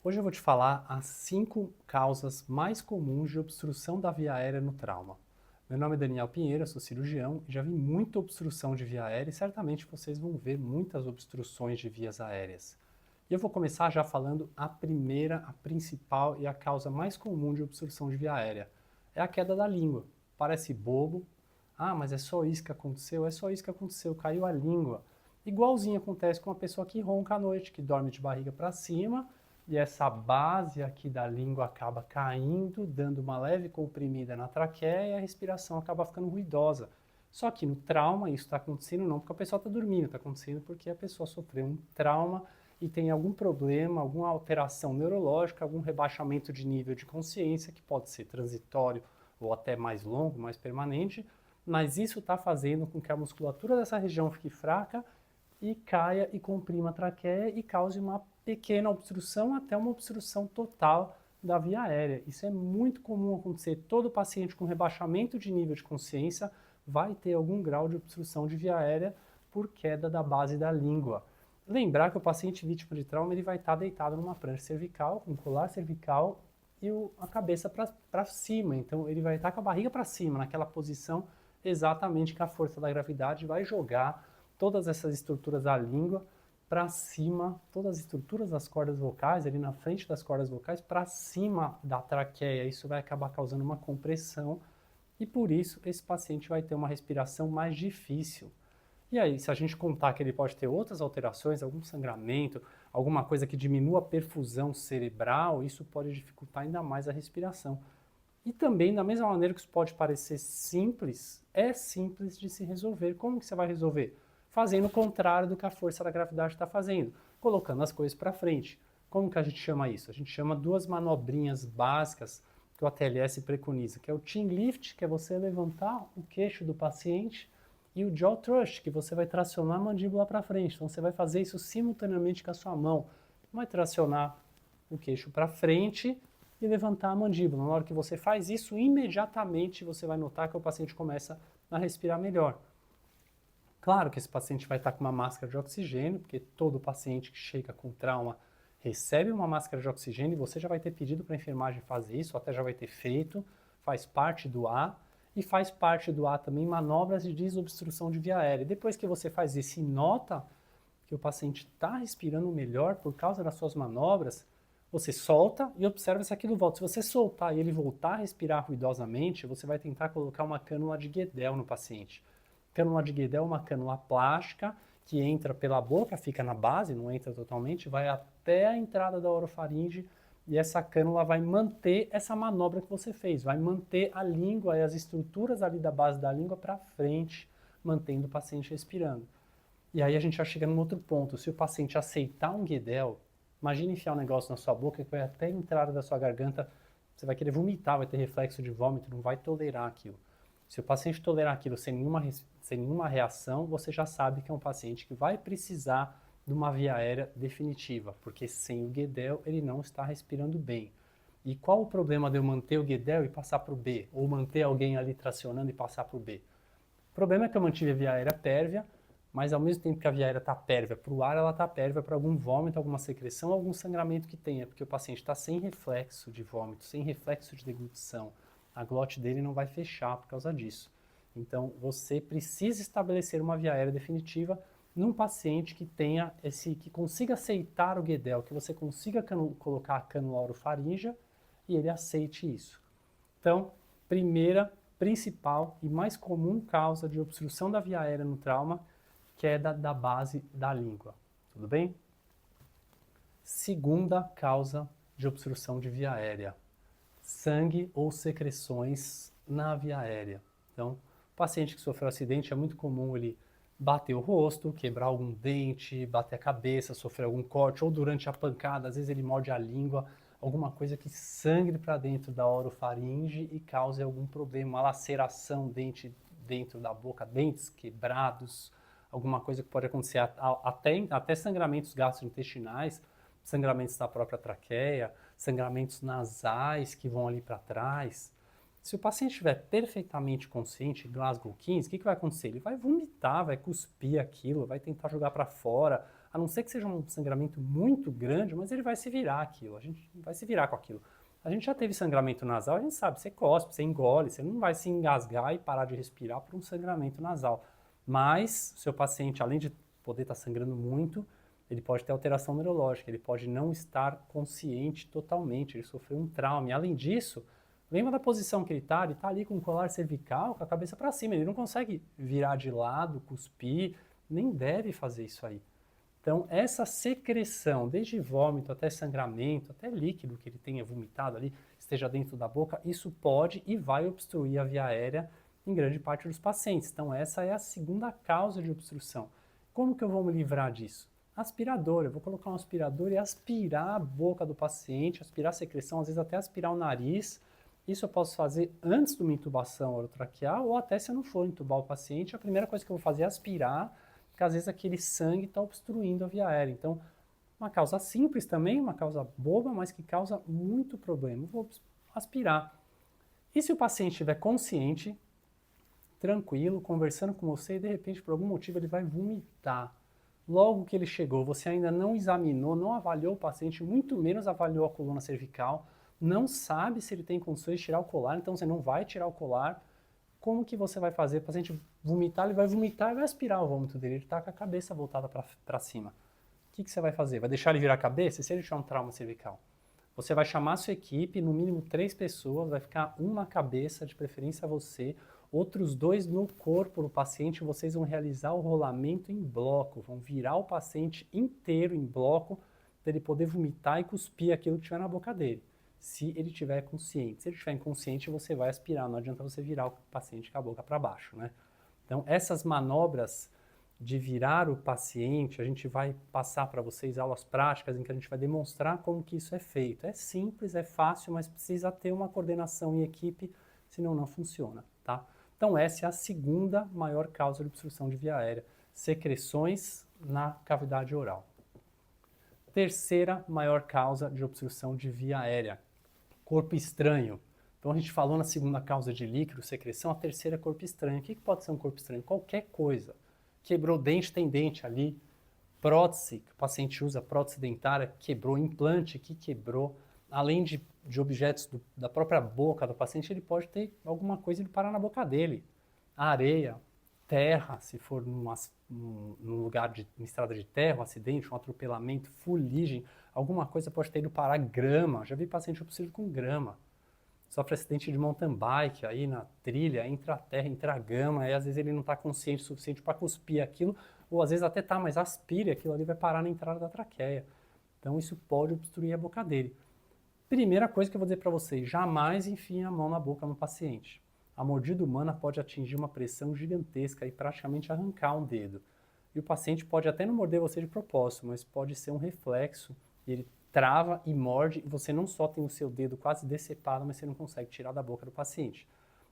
Hoje eu vou te falar as 5 causas mais comuns de obstrução da via aérea no trauma. Meu nome é Daniel Pinheiro, eu sou cirurgião e já vi muita obstrução de via aérea e certamente vocês vão ver muitas obstruções de vias aéreas. E eu vou começar já falando a primeira, a principal e a causa mais comum de obstrução de via aérea. É a queda da língua. Parece bobo. Ah, mas é só isso que aconteceu? É só isso que aconteceu, caiu a língua. Igualzinho acontece com uma pessoa que ronca à noite, que dorme de barriga para cima e essa base aqui da língua acaba caindo, dando uma leve comprimida na traqueia e a respiração acaba ficando ruidosa. Só que no trauma isso está acontecendo não porque a pessoa está dormindo, está acontecendo porque a pessoa sofreu um trauma e tem algum problema, alguma alteração neurológica, algum rebaixamento de nível de consciência que pode ser transitório ou até mais longo, mais permanente, mas isso está fazendo com que a musculatura dessa região fique fraca e caia e comprima a traqueia e cause uma pequena obstrução até uma obstrução total da via aérea. Isso é muito comum acontecer. Todo paciente com rebaixamento de nível de consciência vai ter algum grau de obstrução de via aérea por queda da base da língua. Lembrar que o paciente vítima de trauma ele vai estar deitado numa prancha cervical, com colar cervical e a cabeça para cima. Então ele vai estar com a barriga para cima, naquela posição exatamente que a força da gravidade vai jogar todas essas estruturas da língua para cima, todas as estruturas das cordas vocais, ali na frente das cordas vocais, para cima da traqueia. Isso vai acabar causando uma compressão e por isso esse paciente vai ter uma respiração mais difícil. E aí, se a gente contar que ele pode ter outras alterações, algum sangramento, alguma coisa que diminua a perfusão cerebral, isso pode dificultar ainda mais a respiração. E também, da mesma maneira que isso pode parecer simples, é simples de se resolver. Como que você vai resolver? Fazendo o contrário do que a força da gravidade está fazendo, colocando as coisas para frente. Como que a gente chama isso? A gente chama duas manobrinhas básicas que o ATLS preconiza, que é o chin lift, que é você levantar o queixo do paciente, e o jaw thrust, que você vai tracionar a mandíbula para frente. Então você vai fazer isso simultaneamente com a sua mão. Vai tracionar o queixo para frente e levantar a mandíbula. Na hora que você faz isso, imediatamente você vai notar que o paciente começa a respirar melhor. Claro que esse paciente vai estar com uma máscara de oxigênio, porque todo paciente que chega com trauma recebe uma máscara de oxigênio e você já vai ter pedido para a enfermagem fazer isso, ou até já vai ter feito, faz parte do A, e faz parte do A também manobras de desobstrução de via aérea. Depois que você faz isso e nota que o paciente está respirando melhor por causa das suas manobras, você solta e observa se aquilo volta. Se você soltar e ele voltar a respirar ruidosamente, você vai tentar colocar uma cânula de Guedel no paciente. Cânula de Guedel é uma cânula plástica que entra pela boca, fica na base, não entra totalmente, vai até a entrada da orofaringe e essa cânula vai manter essa manobra que você fez, vai manter a língua e as estruturas ali da base da língua para frente, mantendo o paciente respirando. E aí a gente já chega num outro ponto. Se o paciente aceitar um Guedel, imagine enfiar um negócio na sua boca que vai até a entrada da sua garganta, você vai querer vomitar, vai ter reflexo de vômito, não vai tolerar aquilo. Se o paciente tolerar aquilo sem nenhuma reação, você já sabe que é um paciente que vai precisar de uma via aérea definitiva, porque sem o Guedel ele não está respirando bem. E qual o problema de eu manter o Guedel e passar para o B? Ou manter alguém ali tracionando e passar para o B? O problema é que eu mantive a via aérea pérvia, mas ao mesmo tempo que a via aérea está pérvia para o ar, ela está pérvia para algum vômito, alguma secreção, algum sangramento que tenha, porque o paciente está sem reflexo de vômito, sem reflexo de deglutição. A glote dele não vai fechar por causa disso. Então, você precisa estabelecer uma via aérea definitiva num paciente que tenha que consiga aceitar o Guedel, que você consiga colocar a cânula orofaríngea e ele aceite isso. Então, primeira, principal e mais comum causa de obstrução da via aérea no trauma, queda da base da língua. Tudo bem? Segunda causa de obstrução de via aérea, sangue ou secreções na via aérea. Então, o paciente que sofreu acidente é muito comum ele bater o rosto, quebrar algum dente, bater a cabeça, sofrer algum corte, ou durante a pancada, às vezes ele morde a língua, alguma coisa que sangre para dentro da orofaringe e cause algum problema, uma laceração dentro da boca, dentes quebrados, alguma coisa que pode acontecer, até sangramentos gastrointestinais, sangramentos da própria traqueia, sangramentos nasais que vão ali para trás. Se o paciente estiver perfeitamente consciente, Glasgow 15, o que vai acontecer? Ele vai vomitar, vai cuspir aquilo, vai tentar jogar para fora, A não ser que seja um sangramento muito grande, mas ele vai se virar aquilo, a gente vai se virar com aquilo. A gente já teve sangramento nasal, a gente sabe, você cospe, você engole, você não vai se engasgar e parar de respirar por um sangramento nasal. Mas seu paciente, além de poder estar sangrando muito, ele pode ter alteração neurológica, ele pode não estar consciente totalmente, ele sofreu um trauma. E além disso, lembra da posição que ele está ali com o colar cervical, com a cabeça para cima, ele não consegue virar de lado, cuspir, nem deve fazer isso aí. Então, essa secreção, desde vômito até sangramento, até líquido que ele tenha vomitado ali, esteja dentro da boca, isso pode e vai obstruir a via aérea em grande parte dos pacientes. Então, essa é a segunda causa de obstrução. Como que eu vou me livrar disso? Aspirador. Eu vou colocar um aspirador e aspirar a boca do paciente, aspirar a secreção, às vezes até aspirar o nariz. Isso eu posso fazer antes de uma intubação orotraqueal ou até se eu não for intubar o paciente, a primeira coisa que eu vou fazer é aspirar, porque às vezes aquele sangue está obstruindo a via aérea. Então, uma causa simples também, uma causa boba, mas que causa muito problema. Eu vou aspirar. E se o paciente estiver consciente, tranquilo, conversando com você e de repente, por algum motivo, ele vai vomitar? Logo que ele chegou, você ainda não examinou, não avaliou o paciente, muito menos avaliou a coluna cervical, não sabe se ele tem condições de tirar o colar, então você não vai tirar o colar. Como que você vai fazer? O paciente vomitar, ele vai vomitar e vai aspirar o vômito dele, ele está com a cabeça voltada para cima. O que você vai fazer? Vai deixar ele virar a cabeça? E se ele tiver um trauma cervical? Você vai chamar a sua equipe, no mínimo 3 pessoas, vai ficar um na cabeça, de preferência você, outros 2 no corpo do paciente, vocês vão realizar o rolamento em bloco, vão virar o paciente inteiro em bloco, para ele poder vomitar e cuspir aquilo que tiver na boca dele, se ele estiver consciente. Se ele estiver inconsciente, você vai aspirar, não adianta você virar o paciente com a boca para baixo, né? Então, essas manobras de virar o paciente, a gente vai passar para vocês aulas práticas em que a gente vai demonstrar como que isso é feito. É simples, é fácil, mas precisa ter uma coordenação em equipe, senão não funciona, tá? Então essa é a segunda maior causa de obstrução de via aérea, secreções na cavidade oral. Terceira maior causa de obstrução de via aérea, corpo estranho. Então a gente falou na segunda causa de líquido, secreção, a terceira é corpo estranho. O que pode ser um corpo estranho? Qualquer coisa. Quebrou dente, tem dente ali, prótese, que o paciente usa, prótese dentária, quebrou, implante que quebrou, além de objetos da própria boca do paciente, ele pode ter alguma coisa de parar na boca dele. Areia, terra, se for num lugar em estrada de terra, um acidente, um atropelamento, fuligem, alguma coisa pode ter ido parar, grama. Já vi paciente obstruído com grama. Sofre acidente de mountain bike, aí na trilha, entra a terra, entra a gama, aí às vezes ele não está consciente o suficiente para cuspir aquilo, ou às vezes até tá, mas aspire aquilo ali, vai parar na entrada da traqueia. Então isso pode obstruir a boca dele. Primeira coisa que eu vou dizer para vocês, jamais enfiem a mão na boca no paciente. A mordida humana pode atingir uma pressão gigantesca e praticamente arrancar um dedo. E o paciente pode até não morder você de propósito, mas pode ser um reflexo, e ele trava e morde, e você não só tem o seu dedo quase decepado, mas você não consegue tirar da boca do paciente.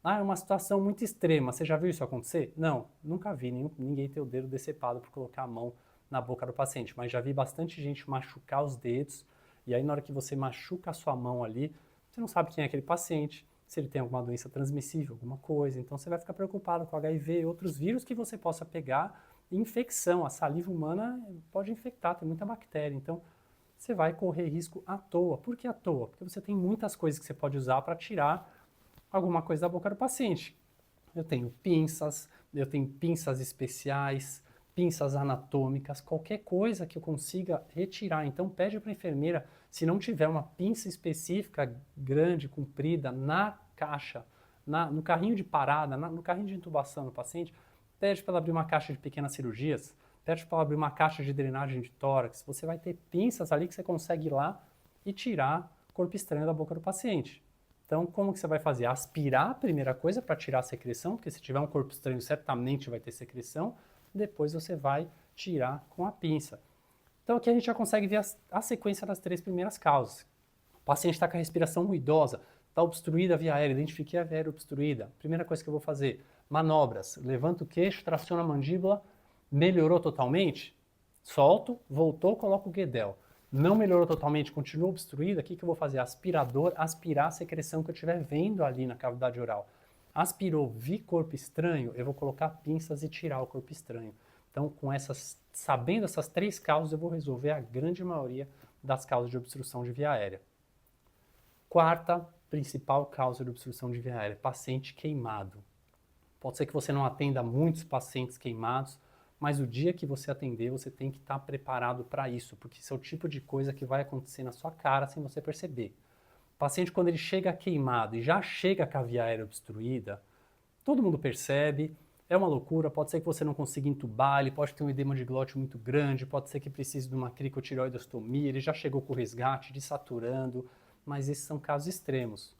Ah, é uma situação muito extrema, você já viu isso acontecer? Não, nunca vi ninguém ter o dedo decepado por colocar a mão na boca do paciente, mas já vi bastante gente machucar os dedos, e aí na hora que você machuca a sua mão ali, você não sabe quem é aquele paciente, se ele tem alguma doença transmissível, alguma coisa, então você vai ficar preocupado com HIV e outros vírus que você possa pegar, infecção, a saliva humana pode infectar, tem muita bactéria, então você vai correr risco à toa. Por que à toa? Porque você tem muitas coisas que você pode usar para tirar alguma coisa da boca do paciente. Eu tenho pinças especiais, pinças anatômicas, qualquer coisa que eu consiga retirar. Então pede para a enfermeira, se não tiver uma pinça específica, grande, comprida, na caixa, no carrinho de parada, no carrinho de intubação do paciente, pede para ela abrir uma caixa de pequenas cirurgias, pede para ela abrir uma caixa de drenagem de tórax, você vai ter pinças ali que você consegue ir lá e tirar corpo estranho da boca do paciente. Então, como que você vai fazer? Aspirar a primeira coisa para tirar a secreção, porque se tiver um corpo estranho, certamente vai ter secreção. Depois você vai tirar com a pinça. Então, aqui a gente já consegue ver a sequência das 3 primeiras causas. O paciente está com a respiração ruidosa, está obstruída a via aérea, identifiquei a via aérea obstruída. Primeira coisa que eu vou fazer, manobras. Levanta o queixo, traciona a mandíbula, melhorou totalmente? Solto, voltou, coloco o guedel. Não melhorou totalmente, continua obstruída, o que eu vou fazer? Aspirador, aspirar a secreção que eu estiver vendo ali na cavidade oral. Aspirou, vi corpo estranho, eu vou colocar pinças e tirar o corpo estranho. Então, sabendo essas 3 causas, eu vou resolver a grande maioria das causas de obstrução de via aérea. Quarta principal causa de obstrução de via aérea, paciente queimado. Pode ser que você não atenda muitos pacientes queimados, mas o dia que você atender, você tem que estar preparado para isso, porque isso é o tipo de coisa que vai acontecer na sua cara sem você perceber. O paciente, quando ele chega queimado e já chega com a via aérea obstruída, todo mundo percebe, é uma loucura, pode ser que você não consiga entubar, ele pode ter um edema de glote muito grande, pode ser que precise de uma cricotireoidostomia, ele já chegou com o resgate, desaturando, mas esses são casos extremos.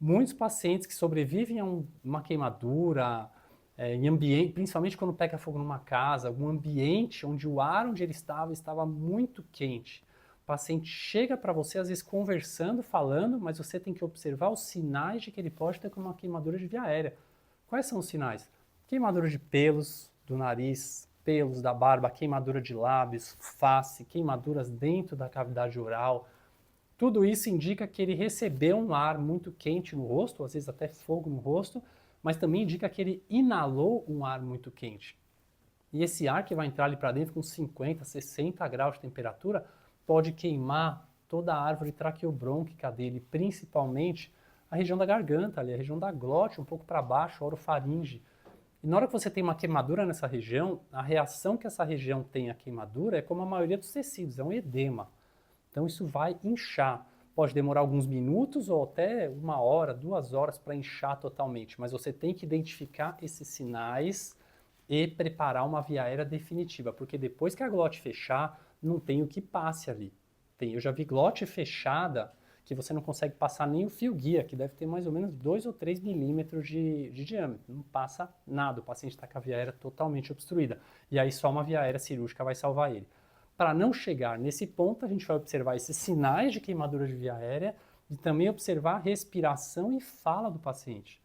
Muitos pacientes que sobrevivem a uma queimadura, em ambiente, principalmente quando pega fogo numa casa, algum ambiente onde o ar onde ele estava muito quente. O paciente chega para você, às vezes conversando, falando, mas você tem que observar os sinais de que ele pode ter uma queimadura de via aérea. Quais são os sinais? Queimadura de pelos do nariz, pelos da barba, queimadura de lábios, face, queimaduras dentro da cavidade oral. Tudo isso indica que ele recebeu um ar muito quente no rosto, às vezes até fogo no rosto, mas também indica que ele inalou um ar muito quente. E esse ar que vai entrar ali para dentro com 50, 60 graus de temperatura pode queimar toda a árvore traqueobrônquica dele, principalmente a região da garganta, ali, a região da glote, um pouco para baixo, a orofaringe. E na hora que você tem uma queimadura nessa região, a reação que essa região tem à queimadura é como a maioria dos tecidos, é um edema. Então isso vai inchar. Pode demorar alguns minutos ou até 1 hora, 2 horas para inchar totalmente, mas você tem que identificar esses sinais e preparar uma via aérea definitiva, porque depois que a glote fechar, não tem o que passe ali. Eu já vi glote fechada que você não consegue passar nem o fio guia, que deve ter mais ou menos 2 ou 3 milímetros de diâmetro. Não passa nada, o paciente está com a via aérea totalmente obstruída. E aí só uma via aérea cirúrgica vai salvar ele. Para não chegar nesse ponto, a gente vai observar esses sinais de queimadura de via aérea e também observar a respiração e fala do paciente.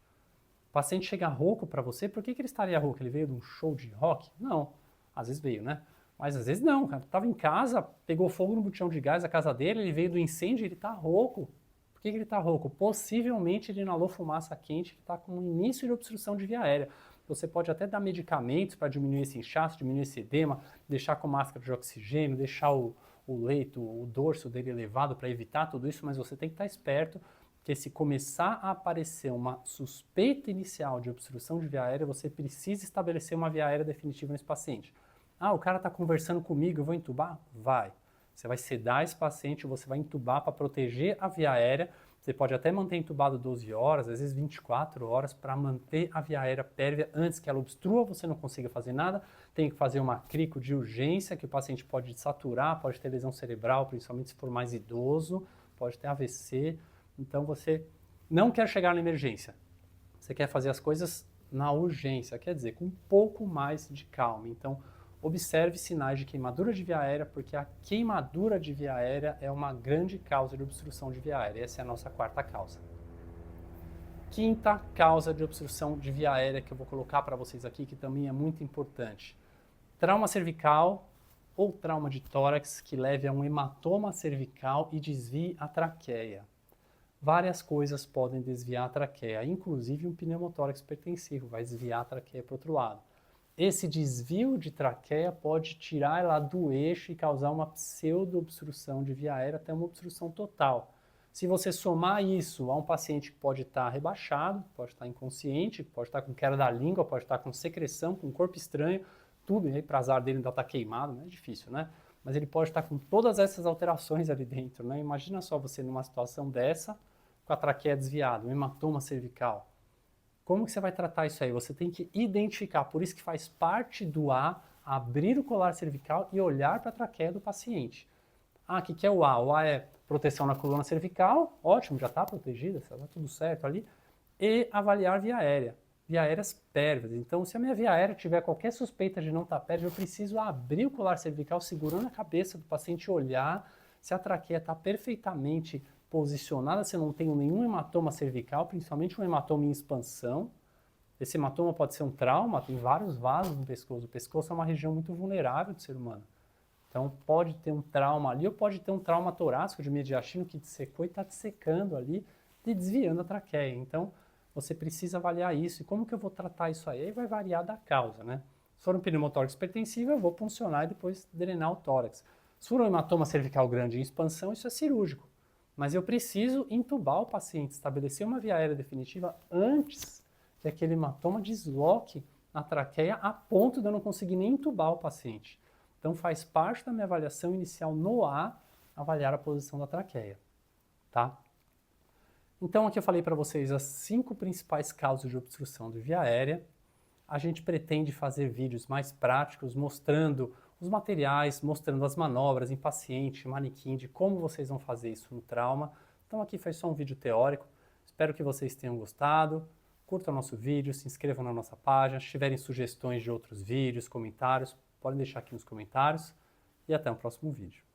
O paciente chega rouco para você, por que ele estaria rouco? Ele veio de um show de rock? Não. Às vezes veio, né? Mas às vezes não, cara. Estava em casa, pegou fogo no botijão de gás da casa dele, ele veio do incêndio e ele está rouco. Por que ele está rouco? Possivelmente ele inalou fumaça quente que está com um início de obstrução de via aérea. Você pode até dar medicamentos para diminuir esse inchaço, diminuir esse edema, deixar com máscara de oxigênio, deixar o leito, o dorso dele elevado para evitar tudo isso, mas você tem que estar esperto, porque se começar a aparecer uma suspeita inicial de obstrução de via aérea, você precisa estabelecer uma via aérea definitiva nesse paciente. Ah, o cara está conversando comigo, eu vou entubar? Vai. Você vai sedar esse paciente, você vai entubar para proteger a via aérea. Você pode até manter entubado 12 horas, às vezes 24 horas, para manter a via aérea pérvia antes que ela obstrua, você não consiga fazer nada. Tem que fazer uma crico de urgência, que o paciente pode saturar, pode ter lesão cerebral, principalmente se for mais idoso, pode ter AVC. Então você não quer chegar na emergência. Você quer fazer as coisas na urgência, quer dizer, com um pouco mais de calma. Então, observe sinais de queimadura de via aérea, porque a queimadura de via aérea é uma grande causa de obstrução de via aérea. Essa é a nossa quarta causa. Quinta causa de obstrução de via aérea que eu vou colocar para vocês aqui, que também é muito importante. Trauma cervical ou trauma de tórax que leve a um hematoma cervical e desvie a traqueia. Várias coisas podem desviar a traqueia, inclusive um pneumotórax hipertensivo vai desviar a traqueia para o outro lado. Esse desvio de traqueia pode tirar ela do eixo e causar uma pseudo-obstrução de via aérea até uma obstrução total. Se você somar isso a um paciente que pode estar rebaixado, pode estar inconsciente, pode estar com queda da língua, pode estar com secreção, com corpo estranho, tudo, e aí para azar dele ainda está queimado, né? É difícil, né? Mas ele pode estar com todas essas alterações ali dentro, né? Imagina só você numa situação dessa, com a traqueia desviada, um hematoma cervical. Como que você vai tratar isso aí? Você tem que identificar, por isso que faz parte do A, abrir o colar cervical e olhar para a traqueia do paciente. Ah, o que é o A? O A é proteção na coluna cervical, ótimo, já está protegida, está tudo certo ali. E avaliar via aérea, via aéreas pérvidas. Então, se a minha via aérea tiver qualquer suspeita de não estar pérvida, eu preciso abrir o colar cervical segurando a cabeça do paciente e olhar se a traqueia está perfeitamente posicionada, se eu não tenho nenhum hematoma cervical, principalmente um hematoma em expansão. Esse hematoma pode ser um trauma, tem vários vasos no pescoço. O pescoço é uma região muito vulnerável do ser humano. Então pode ter um trauma ali, ou pode ter um trauma torácico de mediastino que dissecou e está dissecando ali e desviando a traqueia. Então você precisa avaliar isso. E como que eu vou tratar isso aí? Aí vai variar da causa, né? Se for um pneumotórax hipertensivo, eu vou puncionar e depois drenar o tórax. Se for um hematoma cervical grande em expansão, isso é cirúrgico. Mas eu preciso entubar o paciente, estabelecer uma via aérea definitiva antes que aquele hematoma desloque na traqueia a ponto de eu não conseguir nem entubar o paciente. Então faz parte da minha avaliação inicial no A, avaliar a posição da traqueia, tá? Então aqui eu falei para vocês as 5 principais causas de obstrução de via aérea. A gente pretende fazer vídeos mais práticos, mostrando os materiais, mostrando as manobras em paciente, manequim, de como vocês vão fazer isso no trauma. Então aqui foi só um vídeo teórico. Espero que vocês tenham gostado. Curtam o nosso vídeo, se inscrevam na nossa página. Se tiverem sugestões de outros vídeos, comentários, podem deixar aqui nos comentários. E até o próximo vídeo.